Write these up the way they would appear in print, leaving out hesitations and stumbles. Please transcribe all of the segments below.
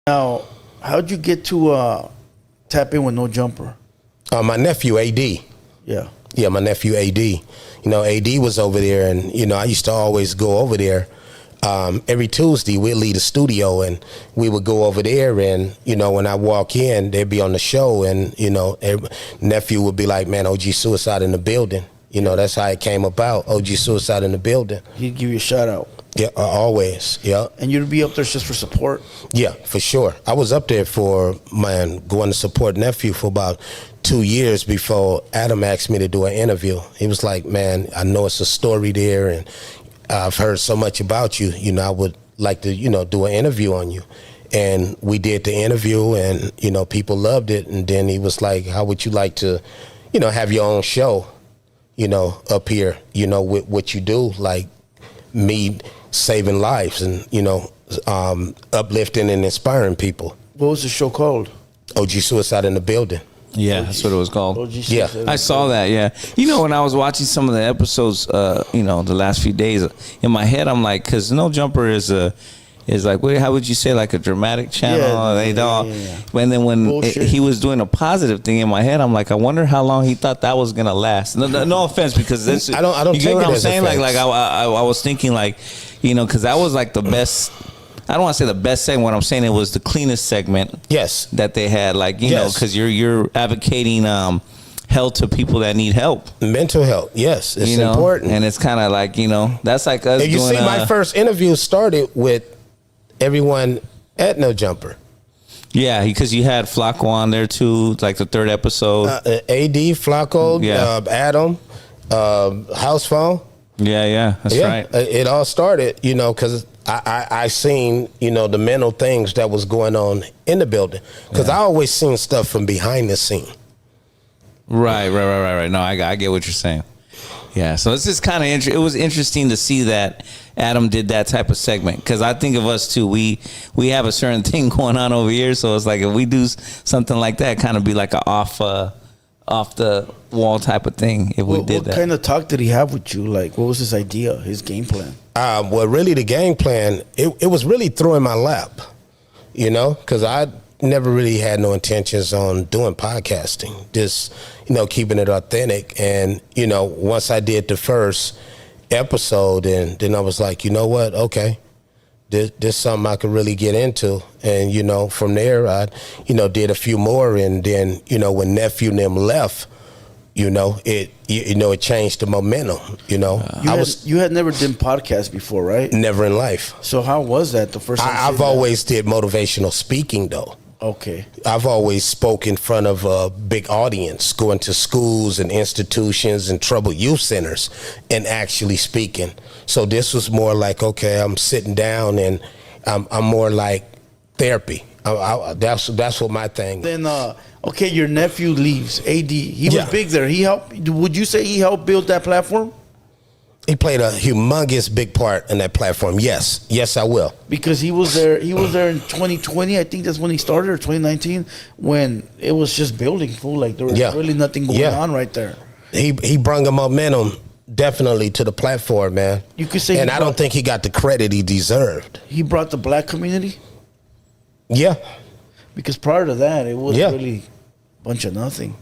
Now, how'd you get to tap in with No Jumper? My nephew, AD. Yeah. Yeah, my nephew, AD. You know, AD was over there, and, you know, I used to always go over there. Every Tuesday, we'd leave the studio, and we would go over there, and, you know, when I walk in, they'd be on the show, and, you know, nephew would be like, man, OG Suicide in the building. You know, that's how it came about, OG Suicide in the building. He'd give you a shout out. Yeah, always, yeah. And you'd be up there just for support? Yeah, for sure. I was up there for, man, going to support nephew for about 2 years before Adam asked me to do an interview. He was like, man, I know it's a story there, and I've heard so much about you. You know, I would like to, you know, do an interview on you. And we did the interview, and, you know, people loved it. And then he was like, how would you like to, you know, have your own show, you know, up here, you know, with what you do, like me saving lives and, you know, uplifting and inspiring people. What was the show called? OG Suicide in the Building. Yeah, that's what it was called. Yeah, I saw that. Yeah, you know, when I was watching some of the episodes, you know, the last few days, in my head, I'm like, because No Jumper is like, how would you say, like a dramatic channel? Yeah. And then when he was doing a positive thing in my head, I'm like, I wonder how long he thought that was gonna last. No offense, because this, I don't. You get what it I'm as saying? offense. Like I was thinking, like, you know, because that was like the best. I don't want to say the best segment. What I'm saying, it was the cleanest segment. Yes. That they had, like, you know, because you're advocating help to people that need help. Mental health, yes, it's know? important. And it's kind of like, you know, that's like us. You doing, see, my first interview started with everyone at No Jumper. Yeah, because you had Flacco on there too, like the third episode. AD, Flacco, Adam, House Phone. Yeah, that's right. It all started, you know, because I seen, you know, the mental things that was going on in the building. Because I always seen stuff from behind the scene. Right. No, I get what you're saying. Yeah, so it's just kind of it was interesting to see that Adam did that type of segment, because I think of us too. We have a certain thing going on over here, so it's like if we do something like that, kind of be like a off the wall type of thing. If we did that. What kind of talk did he have with you? Like, what was his idea, his game plan? Well, really, the game plan, it was really throwing my lap, you know, because I never really had no intentions on doing podcasting, just, you know, keeping it authentic. And, you know, once I did the first episode, and then I was like, you know what, okay, this is something I could really get into. And, you know, from there, I, you know, did a few more. And then, you know, when Nephew and them left, you know, it changed the momentum, you know. You had never done podcasts before, right? Never in life. So how was that the first time? I've always did motivational speaking, though. Okay. I've always spoke in front of a big audience, going to schools and institutions and troubled youth centers and actually speaking. So this was more like, okay, I'm sitting down, and I'm more like therapy. That's what my thing. Then, okay, your nephew leaves. AD, he was big there. He helped. Would you say he helped build that platform? He played a humongous big part in that platform. Yes, I will. Because he was there. He was there in 2020. I think that's when he started, or 2019, when it was just building full. Like there was really nothing going on right there. He brought a momentum definitely to the platform, man. You could say, and I don't think he got the credit he deserved. He brought the black community. Yeah. Because prior to that, it was really a bunch of nothing.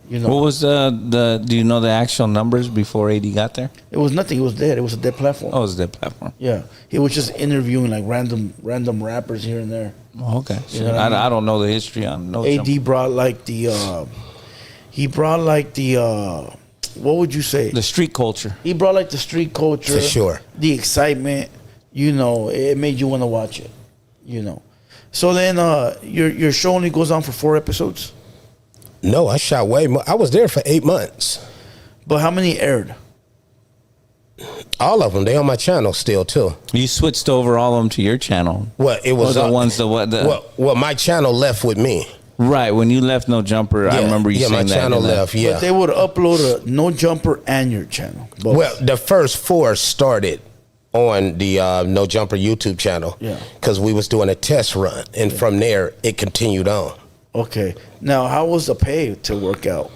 You know. What was do you know the actual numbers before AD got there? It was nothing. It was dead. It was a dead platform. Oh, it was a dead platform. Yeah. He was just interviewing like random rappers here and there. Oh, okay. You know I don't know the history on No AD Jumper. brought like the what would you say? The street culture. He brought like the street culture. For sure. The excitement, you know, it made you want to watch it, you know. So then your show only goes on for 4 episodes? No, I shot way more. I was there for 8 months. But how many aired? All of them. They on my channel still too. You switched over all of them to your channel. Well, it was the ones well, my channel left with me. Right, when you left No Jumper, I remember you saying that. Yeah, my channel left, But they would upload a No Jumper and your channel. Both. Well, the first 4 started on the No Jumper YouTube channel. Yeah. Because we was doing a test run, and from there, it continued on. Okay. Now, how was the pay to work out?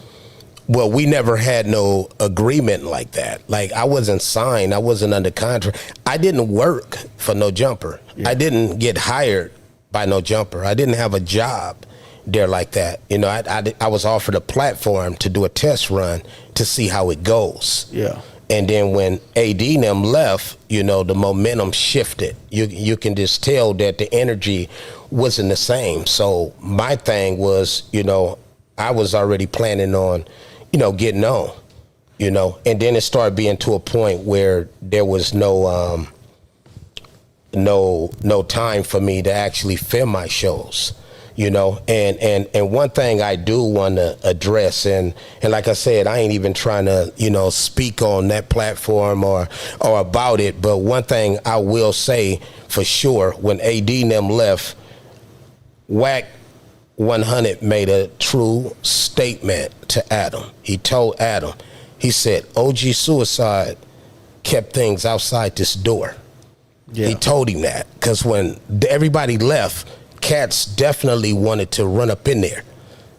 Well, we never had no agreement like that. Like, I wasn't signed. I wasn't under contract. I didn't work for No Jumper. Yeah. I didn't get hired by no jumper. I didn't have a job there like that. You know, I was offered a platform to do a test run to see how it goes. Yeah. And then when AD and them left, you know, the momentum shifted. You can just tell that the energy wasn't the same. So my thing was, you know, I was already planning on, you know, getting on, you know, and then it started being to a point where there was no time for me to actually film my shows. You know, and one thing I do want to address, and like I said, I ain't even trying to, you know, speak on that platform or about it, but one thing I will say for sure, when AD and them left, Wack 100 made a true statement to Adam. He told Adam, he said, OG Suicide kept things outside this door. Yeah. He told him that, because when everybody left, cats definitely wanted to run up in there,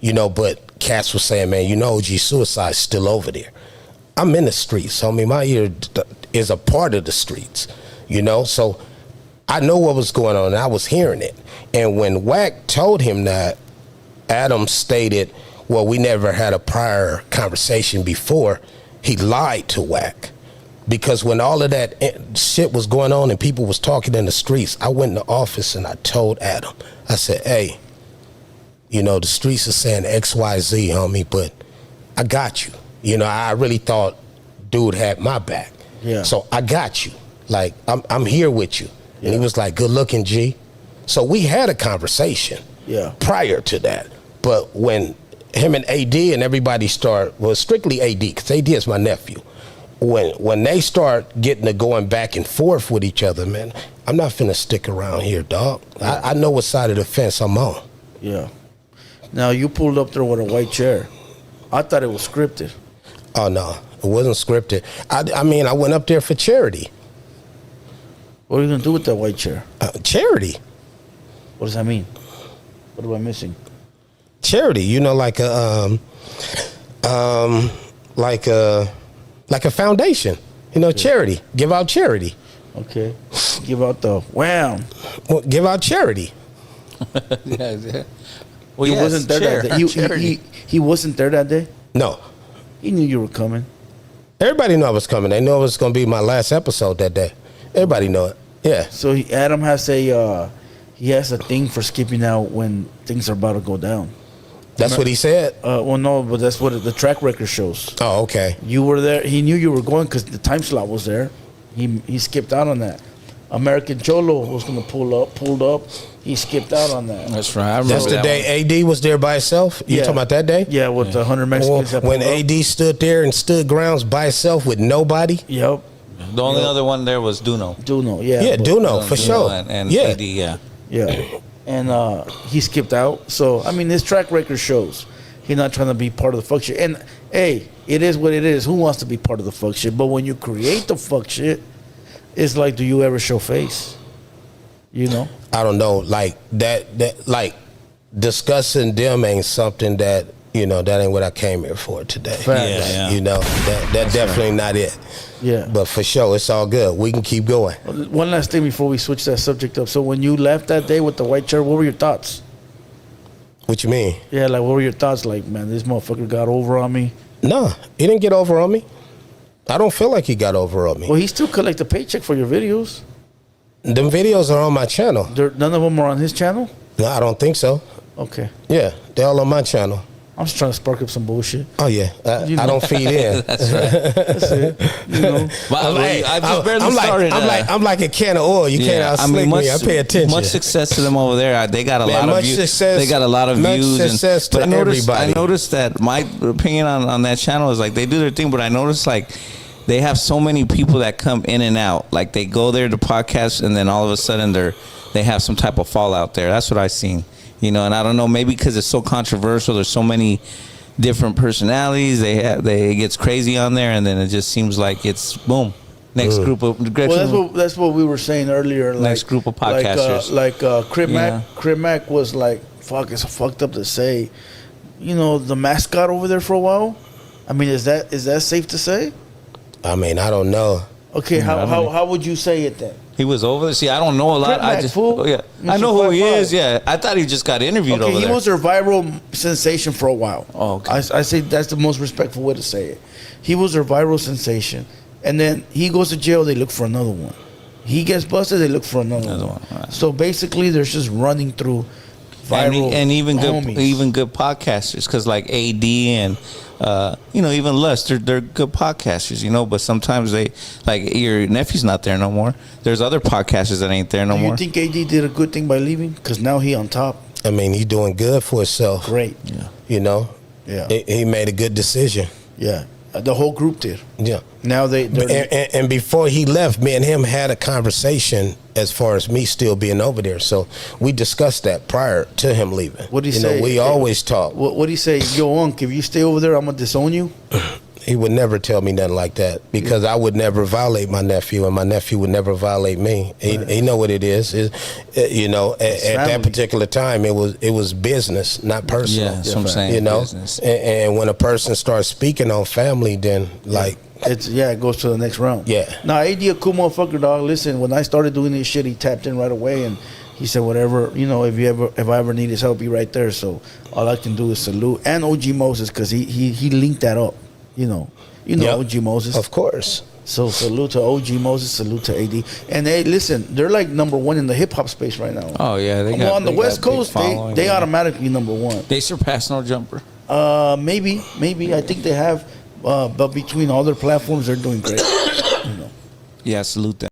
you know, but cats were saying, man, you know, OG Suicide's still over there. I'm in the streets, homie. My ear is a part of the streets, you know, so I know what was going on, and I was hearing it. And when Wack told him that, Adam stated, well, we never had a prior conversation before. He lied to Wack. Because when all of that shit was going on and people was talking in the streets, I went in the office and I told Adam, I said, hey, you know, the streets are saying XYZ, homie, but I got you. You know, I really thought dude had my back. Yeah. So I got you. Like, I'm here with you. Yeah. And he was like, good looking, G. So we had a conversation prior to that. But when him and AD and everybody strictly AD, because AD is my nephew. When they start getting to going back and forth with each other, man, I'm not finna stick around here, dog. Yeah. I know what side of the fence I'm on. Yeah. Now, you pulled up there with a white chair. I thought it was scripted. Oh, no. It wasn't scripted. I mean, I went up there for charity. What are you going to do with that white chair? Charity. What does that mean? What am I missing? Charity. You know, like a foundation, you know, charity. Give out charity. Okay. Give out the wham. Well, give out charity. Yeah. Well, he wasn't there that day. He wasn't there that day? No. He knew you were coming. Everybody knew I was coming. They knew it was going to be my last episode that day. Everybody knew it. Yeah. So Adam has he has a thing for skipping out when things are about to go down. That's what he said? Well, no, but that's what the track record shows. Oh, okay. You were there. He knew you were going because the time slot was there. He skipped out on that. American-CHOLO was going to pulled up. He skipped out on that. That's right. I remember That's the day AD was there by himself? You talking about that day? Yeah, with the 100 Mexicans. Well, when AD stood there and stood grounds by himself with nobody? Yep. The only other one there was Duno. Yeah. Yeah, Duno, for sure. And AD, yeah. And he skipped out. So, I mean, his track record shows he's not trying to be part of the fuck shit. And, hey, it is what it is. Who wants to be part of the fuck shit? But when you create the fuck shit, it's like, do you ever show face? You know? I don't know. Like, that like, discussing them ain't something that, you know, that ain't what I came here for today. Yeah. You know, that's definitely not it. Yeah. But for sure, it's all good. We can keep going. One last thing before we switch that subject up. So when you left that day with the white chair, what were your thoughts? What you mean? Yeah, like, what were your thoughts? Like, man, this motherfucker got over on me. No, he didn't get over on me. I don't feel like he got over on me. Well, he still collect a paycheck for your videos. Them videos are on my channel. None of them are on his channel? No, I don't think so. Okay. Yeah, they're all on my channel. I'm just trying to spark up some bullshit. Oh, yeah. I don't feed in. That's right. That's it. You know? I just barely started. I'm like a can of oil. You can't out-slick me. I pay attention. Much success to them over there. They got a lot of views. They got a lot of views. Success to everybody. I noticed that my opinion on that channel is like they do their thing, but I noticed like they have so many people that come in and out. Like they go there to podcast, and then all of a sudden they have some type of fallout there. That's what I seen. You know, and I don't know, maybe because it's so controversial, there's so many different personalities, it gets crazy on there, and then it just seems like it's boom. Next group of that's what we were saying earlier. Next group of podcasters. Crib Mac was like, fuck, it's fucked up to say. You know, the mascot over there for a while. I mean, is that safe to say? I mean, I don't know. Okay, I don't know. how would you say it then? He was over there. See, I don't know a lot. Crip I Mac, just, fool. oh, yeah, I Mr. know who he 5'5". is. Yeah, I thought he just got interviewed over Okay, he there. was a viral sensation for a while. Oh, okay. I say that's the most respectful way to say it. He was a viral sensation, and then he goes to jail. They look for another one. He gets busted. They look for another one. Right. So basically, they're just running through viral and even homies. good podcasters, because like AD and even LUSH, they're good podcasters, but sometimes they, like, your nephew's not there no more. There's other podcasters that ain't there no Do you more. think AD did a good thing by leaving? Because now he on top. I mean, he's doing good for himself. Great. Yeah. Yeah. He made a good decision. Yeah. The whole group did. Yeah. Now and before he left, me and him had a conversation as far as me still being over there. So we discussed that prior to him leaving. What did he say? We always talk. What did he say? Yo, Unc, if you stay over there, I'm gonna disown you. He would never tell me nothing like that, because I would never violate my nephew, and my nephew would never violate me. He know what it is. At that particular time, it was business, not personal. Yeah, that's what I'm saying. Business. And when a person starts speaking on family, then it goes to the next round. Yeah. Now AD a cool motherfucker, dog. Listen, when I started doing this shit, he tapped in right away, and he said, whatever, if I ever need his help, be right there. So all I can do is salute, and OG Moses, because he linked that up. Yep. OG Moses. Of course. So salute to OG Moses, salute to AD. And hey, listen, they're like #1 in the hip hop space right now. Oh yeah, on the West Coast, they automatically #1. They surpassed No Jumper. Maybe. I think they have, but between all their platforms, they're doing great. Yeah, salute them.